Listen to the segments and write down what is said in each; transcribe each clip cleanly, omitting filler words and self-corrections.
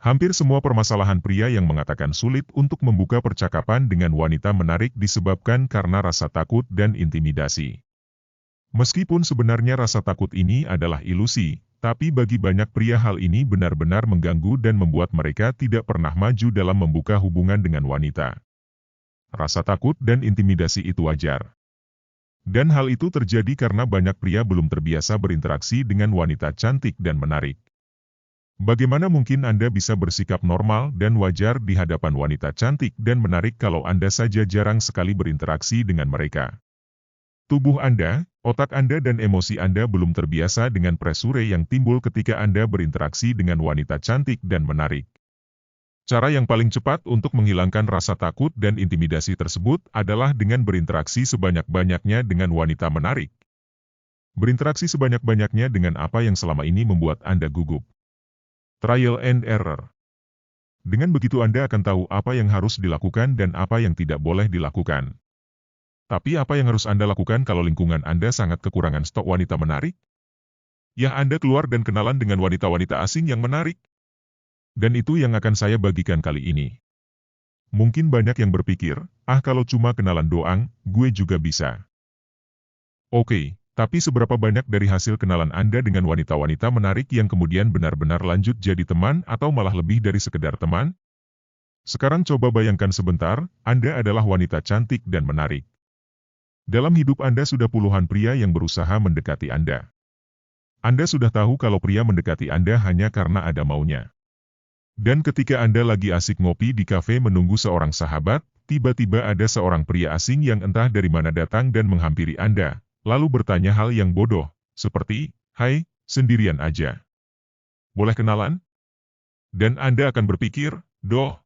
Hampir semua permasalahan pria yang mengatakan sulit untuk membuka percakapan dengan wanita menarik disebabkan karena rasa takut dan intimidasi. Meskipun sebenarnya rasa takut ini adalah ilusi, tapi bagi banyak pria hal ini benar-benar mengganggu dan membuat mereka tidak pernah maju dalam membuka hubungan dengan wanita. Rasa takut dan intimidasi itu wajar. Dan hal itu terjadi karena banyak pria belum terbiasa berinteraksi dengan wanita cantik dan menarik. Bagaimana mungkin Anda bisa bersikap normal dan wajar di hadapan wanita cantik dan menarik kalau Anda saja jarang sekali berinteraksi dengan mereka? Tubuh Anda, otak Anda dan emosi Anda belum terbiasa dengan pressure yang timbul ketika Anda berinteraksi dengan wanita cantik dan menarik. Cara yang paling cepat untuk menghilangkan rasa takut dan intimidasi tersebut adalah dengan berinteraksi sebanyak-banyaknya dengan wanita menarik. Berinteraksi sebanyak-banyaknya dengan apa yang selama ini membuat Anda gugup. Trial and error. Dengan begitu Anda akan tahu apa yang harus dilakukan dan apa yang tidak boleh dilakukan. Tapi apa yang harus Anda lakukan kalau lingkungan Anda sangat kekurangan stok wanita menarik? Ya, Anda keluar dan kenalan dengan wanita-wanita asing yang menarik. Dan itu yang akan saya bagikan kali ini. Mungkin banyak yang berpikir, kalau cuma kenalan doang, gue juga bisa. Oke. Tapi seberapa banyak dari hasil kenalan Anda dengan wanita-wanita menarik yang kemudian benar-benar lanjut jadi teman atau malah lebih dari sekedar teman? Sekarang coba bayangkan sebentar, Anda adalah wanita cantik dan menarik. Dalam hidup Anda sudah puluhan pria yang berusaha mendekati Anda. Anda sudah tahu kalau pria mendekati Anda hanya karena ada maunya. Dan ketika Anda lagi asik ngopi di kafe menunggu seorang sahabat, tiba-tiba ada seorang pria asing yang entah dari mana datang dan menghampiri Anda. Lalu bertanya hal yang bodoh, seperti, "Hai, sendirian aja. Boleh kenalan?" Dan Anda akan berpikir, "Doh,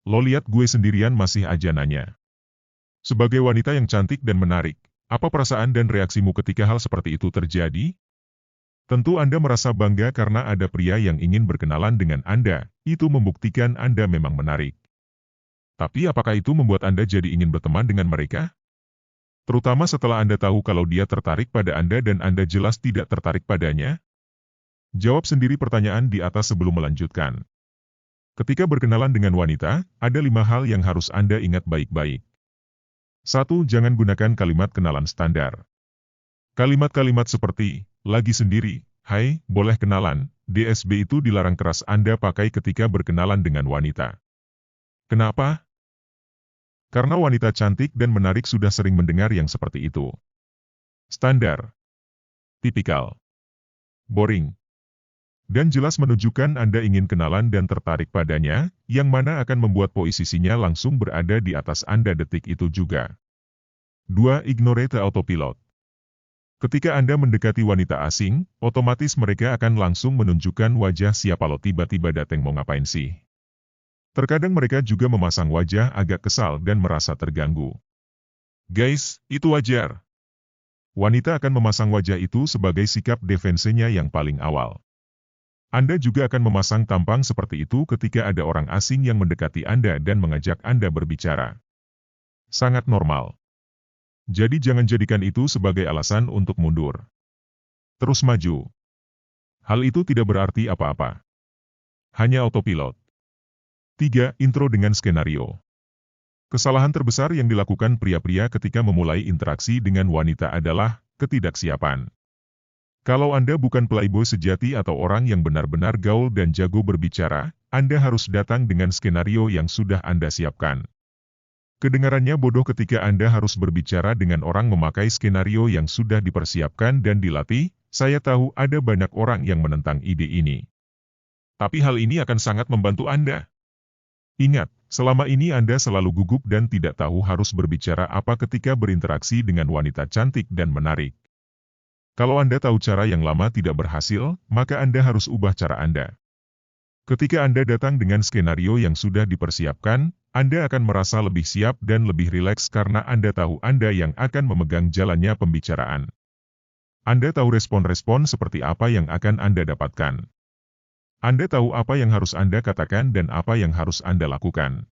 lo lihat gue sendirian masih aja nanya." Sebagai wanita yang cantik dan menarik, apa perasaan dan reaksimu ketika hal seperti itu terjadi? Tentu Anda merasa bangga karena ada pria yang ingin berkenalan dengan Anda, itu membuktikan Anda memang menarik. Tapi apakah itu membuat Anda jadi ingin berteman dengan mereka? Terutama setelah Anda tahu kalau dia tertarik pada Anda dan Anda jelas tidak tertarik padanya? Jawab sendiri pertanyaan di atas sebelum melanjutkan. Ketika berkenalan dengan wanita, ada 5 hal yang harus Anda ingat baik-baik. 1. Jangan gunakan kalimat kenalan standar. Kalimat-kalimat seperti, lagi sendiri, hai, boleh kenalan, DSB itu dilarang keras Anda pakai ketika berkenalan dengan wanita. Kenapa? Karena wanita cantik dan menarik sudah sering mendengar yang seperti itu. Standar, tipikal, boring, dan jelas menunjukkan Anda ingin kenalan dan tertarik padanya, yang mana akan membuat posisinya langsung berada di atas Anda detik itu juga. 2. Ignore the autopilot. Ketika Anda mendekati wanita asing, otomatis mereka akan langsung menunjukkan wajah siapa lo tiba-tiba dateng mau ngapain sih. Terkadang mereka juga memasang wajah agak kesal dan merasa terganggu. Guys, itu wajar. Wanita akan memasang wajah itu sebagai sikap defensenya yang paling awal. Anda juga akan memasang tampang seperti itu ketika ada orang asing yang mendekati Anda dan mengajak Anda berbicara. Sangat normal. Jadi jangan jadikan itu sebagai alasan untuk mundur. Terus maju. Hal itu tidak berarti apa-apa. Hanya autopilot. 3. Intro dengan skenario. Kesalahan terbesar yang dilakukan pria-pria ketika memulai interaksi dengan wanita adalah ketidaksiapan. Kalau Anda bukan playboy sejati atau orang yang benar-benar gaul dan jago berbicara, Anda harus datang dengan skenario yang sudah Anda siapkan. Kedengarannya bodoh ketika Anda harus berbicara dengan orang memakai skenario yang sudah dipersiapkan dan dilatih. Saya tahu ada banyak orang yang menentang ide ini. Tapi hal ini akan sangat membantu Anda. Ingat, selama ini Anda selalu gugup dan tidak tahu harus berbicara apa ketika berinteraksi dengan wanita cantik dan menarik. Kalau Anda tahu cara yang lama tidak berhasil, maka Anda harus ubah cara Anda. Ketika Anda datang dengan skenario yang sudah dipersiapkan, Anda akan merasa lebih siap dan lebih rileks karena Anda tahu Anda yang akan memegang jalannya pembicaraan. Anda tahu respon-respon seperti apa yang akan Anda dapatkan. Anda tahu apa yang harus Anda katakan dan apa yang harus Anda lakukan.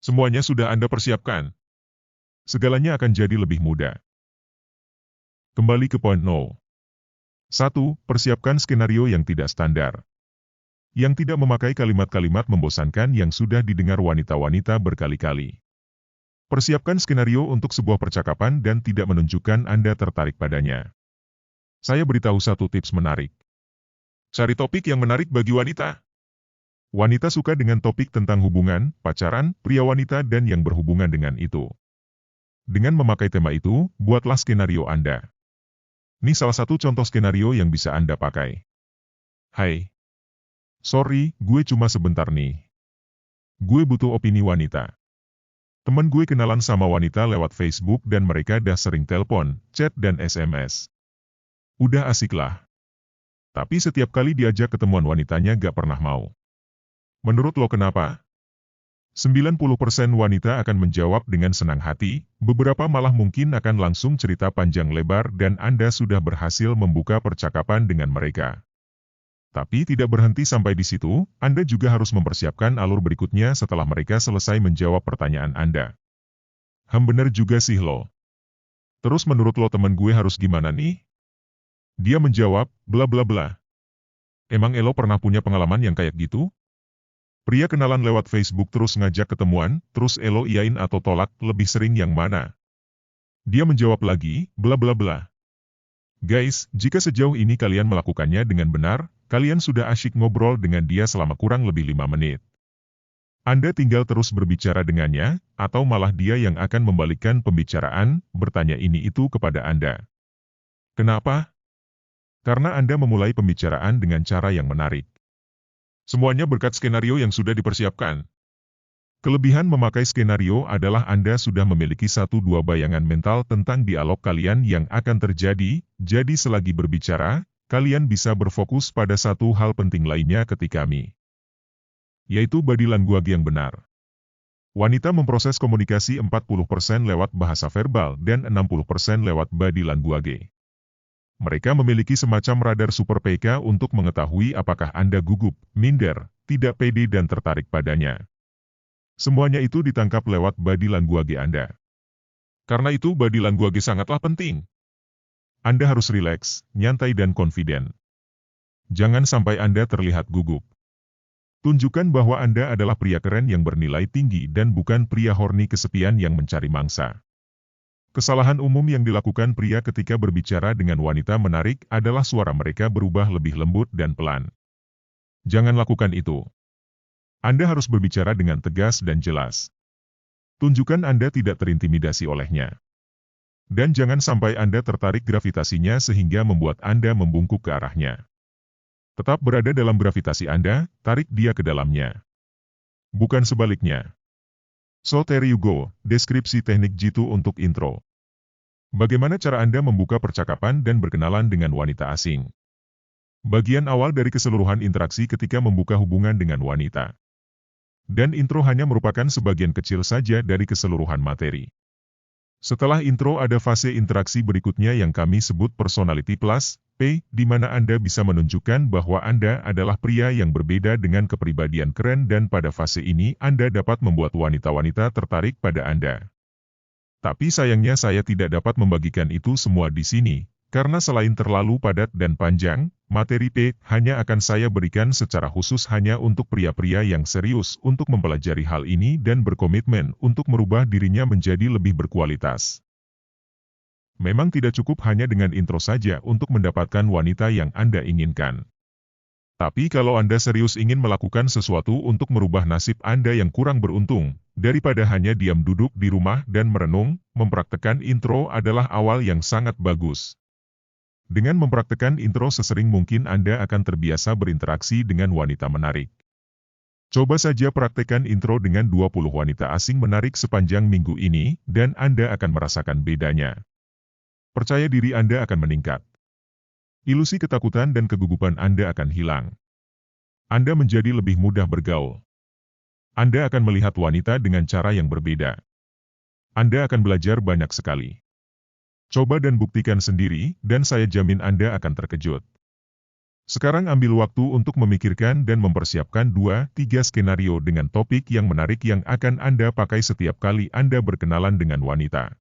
Semuanya sudah Anda persiapkan. Segalanya akan jadi lebih mudah. Kembali ke poin 0. 1. Persiapkan skenario yang tidak standar. yang tidak memakai kalimat-kalimat membosankan yang sudah didengar wanita-wanita berkali-kali. Persiapkan skenario untuk sebuah percakapan dan tidak menunjukkan Anda tertarik padanya. Saya beritahu satu tips menarik. Cari topik yang menarik bagi wanita. Wanita suka dengan topik tentang hubungan, pacaran, pria wanita dan yang berhubungan dengan itu. Dengan memakai tema itu, buatlah skenario Anda. Ini salah satu contoh skenario yang bisa Anda pakai. Hai. Sorry, gue cuma sebentar nih. Gue butuh opini wanita. Temen gue kenalan sama wanita lewat Facebook dan mereka dah sering telepon, chat dan SMS. Udah asik lah. Tapi setiap kali diajak ketemuan wanitanya gak pernah mau. Menurut lo kenapa? 90% wanita akan menjawab dengan senang hati, beberapa malah mungkin akan langsung cerita panjang lebar dan Anda sudah berhasil membuka percakapan dengan mereka. Tapi tidak berhenti sampai di situ, Anda juga harus mempersiapkan alur berikutnya setelah mereka selesai menjawab pertanyaan Anda. Bener juga sih lo. Terus menurut lo teman gue harus gimana nih? Dia menjawab, bla bla bla. Emang Elo pernah punya pengalaman yang kayak gitu? Pria kenalan lewat Facebook terus ngajak ketemuan, terus Elo iyain atau tolak, lebih sering yang mana? Dia menjawab lagi, bla bla bla. Guys, jika sejauh ini kalian melakukannya dengan benar, kalian sudah asyik ngobrol dengan dia selama kurang lebih 5 menit. Anda tinggal terus berbicara dengannya, atau malah dia yang akan membalikkan pembicaraan, bertanya ini itu kepada Anda. Kenapa? Karena Anda memulai pembicaraan dengan cara yang menarik. Semuanya berkat skenario yang sudah dipersiapkan. Kelebihan memakai skenario adalah Anda sudah memiliki 1-2 bayangan mental tentang dialog kalian yang akan terjadi, jadi selagi berbicara, kalian bisa berfokus pada satu hal penting lainnya ketika yaitu body language yang benar. Wanita memproses komunikasi 40% lewat bahasa verbal dan 60% lewat body language. Mereka memiliki semacam radar super PK untuk mengetahui apakah Anda gugup, minder, tidak pede dan tertarik padanya. Semuanya itu ditangkap lewat body language Anda. Karena itu body language sangatlah penting. Anda harus rileks, nyantai dan confident. Jangan sampai Anda terlihat gugup. Tunjukkan bahwa Anda adalah pria keren yang bernilai tinggi dan bukan pria horny kesepian yang mencari mangsa. Kesalahan umum yang dilakukan pria ketika berbicara dengan wanita menarik adalah suara mereka berubah lebih lembut dan pelan. Jangan lakukan itu. Anda harus berbicara dengan tegas dan jelas. Tunjukkan Anda tidak terintimidasi olehnya. Dan jangan sampai Anda tertarik gravitasinya sehingga membuat Anda membungkuk ke arahnya. Tetap berada dalam gravitasi Anda, tarik dia ke dalamnya. Bukan sebaliknya. So there you go, deskripsi teknik jitu untuk intro. Bagaimana cara Anda membuka percakapan dan berkenalan dengan wanita asing? Bagian awal dari keseluruhan interaksi ketika membuka hubungan dengan wanita. Dan intro hanya merupakan sebagian kecil saja dari keseluruhan materi. Setelah intro ada fase interaksi berikutnya yang kami sebut Personality Plus, P, di mana Anda bisa menunjukkan bahwa Anda adalah pria yang berbeda dengan kepribadian keren dan pada fase ini Anda dapat membuat wanita-wanita tertarik pada Anda. Tapi sayangnya saya tidak dapat membagikan itu semua di sini, karena selain terlalu padat dan panjang, materi P hanya akan saya berikan secara khusus hanya untuk pria-pria yang serius untuk mempelajari hal ini dan berkomitmen untuk merubah dirinya menjadi lebih berkualitas. Memang tidak cukup hanya dengan intro saja untuk mendapatkan wanita yang Anda inginkan. Tapi kalau Anda serius ingin melakukan sesuatu untuk merubah nasib Anda yang kurang beruntung, daripada hanya diam duduk di rumah dan merenung, mempraktekkan intro adalah awal yang sangat bagus. Dengan mempraktekkan intro sesering mungkin Anda akan terbiasa berinteraksi dengan wanita menarik. Coba saja praktekkan intro dengan 20 wanita asing menarik sepanjang minggu ini, dan Anda akan merasakan bedanya. Percaya diri Anda akan meningkat. Ilusi ketakutan dan kegugupan Anda akan hilang. Anda menjadi lebih mudah bergaul. Anda akan melihat wanita dengan cara yang berbeda. Anda akan belajar banyak sekali. Coba dan buktikan sendiri, dan saya jamin Anda akan terkejut. Sekarang ambil waktu untuk memikirkan dan mempersiapkan 2-3 skenario dengan topik yang menarik yang akan Anda pakai setiap kali Anda berkenalan dengan wanita.